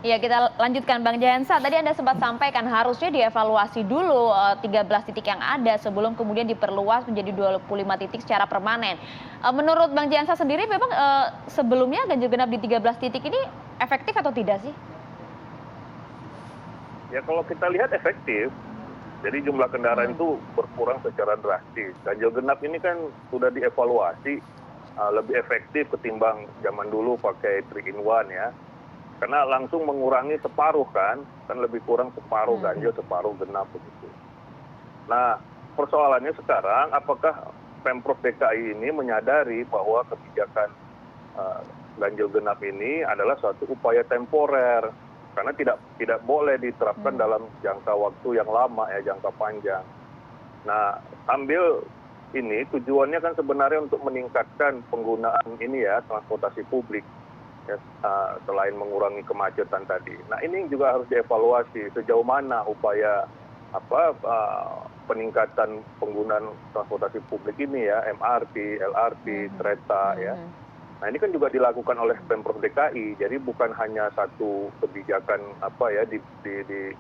Ya, kita lanjutkan Bang Jayansa. Tadi Anda sempat sampaikan harusnya dievaluasi dulu 13 titik yang ada sebelum kemudian diperluas menjadi 25 titik secara permanen. Menurut Bang Jayansa sendiri memang sebelumnya ganjil genap di 13 titik ini efektif atau tidak sih? Ya kalau kita lihat efektif, jadi jumlah kendaraan Hmm. itu berkurang secara drastis. Ganjil genap ini kan sudah dievaluasi lebih efektif ketimbang zaman dulu pakai 3 in 1 ya. Karena langsung mengurangi separuh kan lebih kurang separuh Hmm. ganjil, separuh genap begitu. Nah, persoalannya sekarang apakah Pemprov DKI ini menyadari bahwa kebijakan ganjil genap ini adalah suatu upaya temporer karena tidak boleh diterapkan Hmm. dalam jangka waktu yang lama ya, jangka panjang. Nah, ambil ini tujuannya kan sebenarnya untuk meningkatkan penggunaan ini ya, transportasi publik ya, selain mengurangi kemacetan tadi. Nah, ini juga harus dievaluasi sejauh mana upaya peningkatan penggunaan transportasi publik ini ya, MRT, LRT, Hmm. kereta ya. Hmm. Nah, ini kan juga dilakukan oleh Pemprov DKI. Jadi bukan hanya satu kebijakan di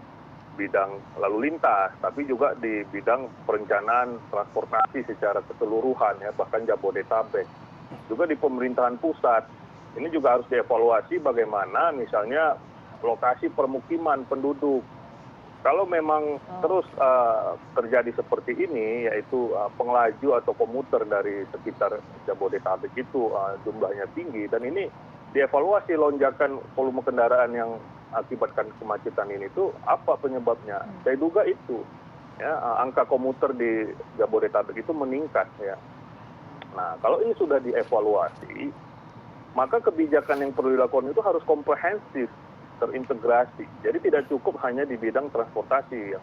bidang lalu lintas, tapi juga di bidang perencanaan transportasi secara keseluruhan ya, bahkan Jabodetabek. Juga di pemerintahan pusat. Ini juga harus dievaluasi bagaimana misalnya lokasi permukiman penduduk. Kalau memang Oh. terus terjadi seperti ini, yaitu pengelaju atau komuter dari sekitar Jabodetabek itu jumlahnya tinggi, dan ini dievaluasi lonjakan volume kendaraan yang akibatkan kemacetan ini tuh apa penyebabnya? Saya duga itu, ya angka komuter di Jabodetabek itu meningkat ya. Nah, kalau ini sudah dievaluasi, maka kebijakan yang perlu dilakukan itu harus komprehensif, terintegrasi. Jadi tidak cukup hanya di bidang transportasi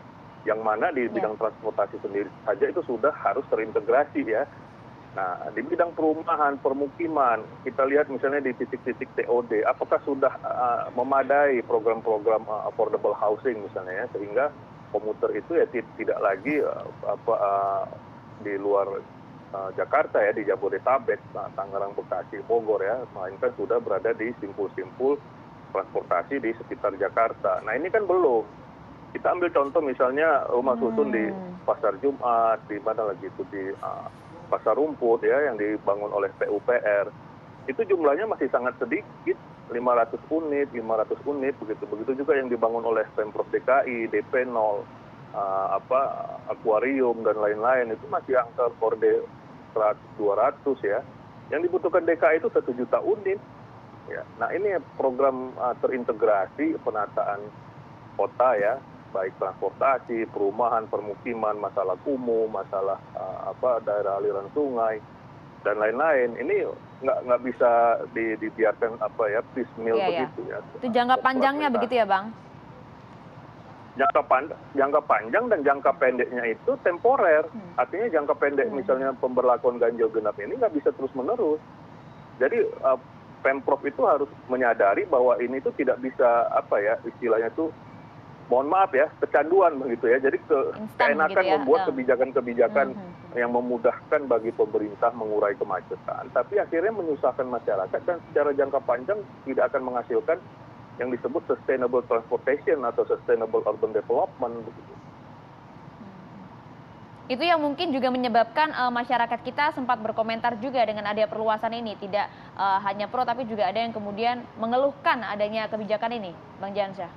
yang mana di Ya. bidang transportasi sendiri saja itu sudah harus terintegrasi ya. Nah, di bidang perumahan, permukiman, kita lihat misalnya di titik-titik TOD, apakah sudah memadai program-program affordable housing misalnya ya, sehingga komuter itu ya tidak lagi di luar Jakarta ya, di Jabodetabek, Tangerang, Bekasi, Bogor ya, melainkan sudah berada di simpul-simpul transportasi di sekitar Jakarta. Nah, ini kan belum. Kita ambil contoh misalnya rumah susun di Hmm. Pasar Jumat, di mana lagi itu di Pasar Rumput ya, yang dibangun oleh PUPR. Itu jumlahnya masih sangat sedikit, 500 unit, 500 unit begitu. Begitu juga yang dibangun oleh Pemprov DKI, DP 0, akuarium dan lain-lain, itu masih angka korde 100, 200 ya. Yang dibutuhkan DKI itu 1 juta unit. Ya. Nah, ini program terintegrasi penataan kota ya, baik transportasi, perumahan, permukiman, masalah kumuh, masalah daerah aliran sungai dan lain-lain. Ini nggak bisa dibiarkan piecemeal Iya, ya. begitu ya. Itu jangka panjangnya begitu ya, Bang? Jangka panjang dan jangka pendeknya itu temporer. Artinya jangka pendek misalnya pemberlakuan ganjil genap ini nggak bisa terus menerus. Jadi Pemprov itu harus menyadari bahwa ini tuh tidak bisa istilahnya tuh, mohon maaf ya, kecanduan begitu ya. Jadi Instan begitu keenakan ya? membuat kebijakan-kebijakan yang memudahkan bagi pemerintah mengurai kemacetan, tapi akhirnya menyusahkan masyarakat dan secara jangka panjang tidak akan menghasilkan yang disebut sustainable transportation atau sustainable urban development begitu. Itu yang mungkin juga menyebabkan masyarakat kita sempat berkomentar juga dengan adanya perluasan ini. Tidak hanya pro tapi juga ada yang kemudian mengeluhkan adanya kebijakan ini, Bang Jansyah.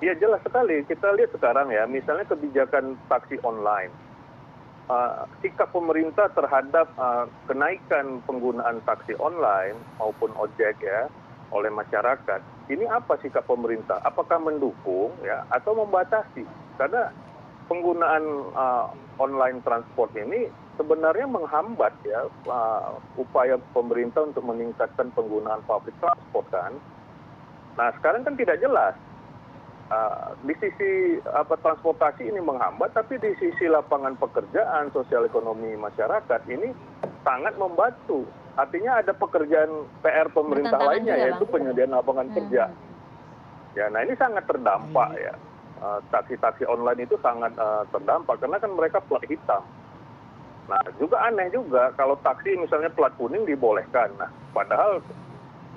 Iya, jelas sekali. Kita lihat sekarang ya, misalnya kebijakan taksi online. Sikap pemerintah terhadap kenaikan penggunaan taksi online maupun ojek ya oleh masyarakat. Ini apa sikap pemerintah? Apakah mendukung ya atau membatasi? Karena penggunaan online transport ini sebenarnya menghambat ya upaya pemerintah untuk meningkatkan penggunaan public transport kan. Nah, sekarang kan tidak jelas. Di sisi transportasi ini menghambat, tapi di sisi lapangan pekerjaan, sosial ekonomi masyarakat ini sangat membantu. Artinya ada pekerjaan PR pemerintah Bertentangan lainnya, juga, yaitu Bang. penyediaan lapangan kerja. Ya, nah ini sangat terdampak ya. Taksi-taksi online itu sangat terdampak karena kan mereka plat hitam. Nah, juga aneh juga kalau taksi misalnya plat kuning dibolehkan. Nah, padahal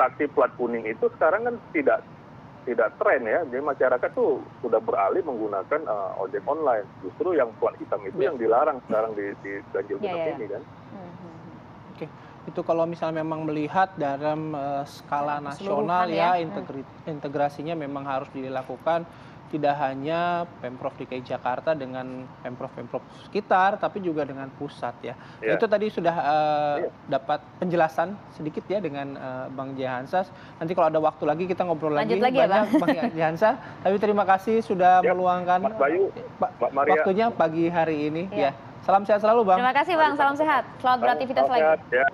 taksi plat kuning itu sekarang kan tidak tren ya. Jadi masyarakat tuh sudah beralih menggunakan ojek online. Justru yang plat hitam itu yang dilarang sekarang di ganjil genap ini kan. Oke, itu kalau misalnya memang melihat dalam skala nasional ya, integrasinya memang harus dilakukan tidak hanya Pemprov DKI Jakarta dengan Pemprov sekitar, tapi juga dengan pusat ya. Ya. Itu tadi sudah dapat penjelasan sedikit ya dengan Bang Jayansa. Nanti kalau ada waktu lagi kita ngobrol Lanjut lagi ya, banyak Bang Jayansa. Tapi terima kasih sudah meluangkan Mas Bayu, Mbak Maria. waktunya pagi hari ini. Ya. Salam sehat selalu Bang. Terima kasih Bang, salam sehat. Selamat beraktivitas lagi. Ya.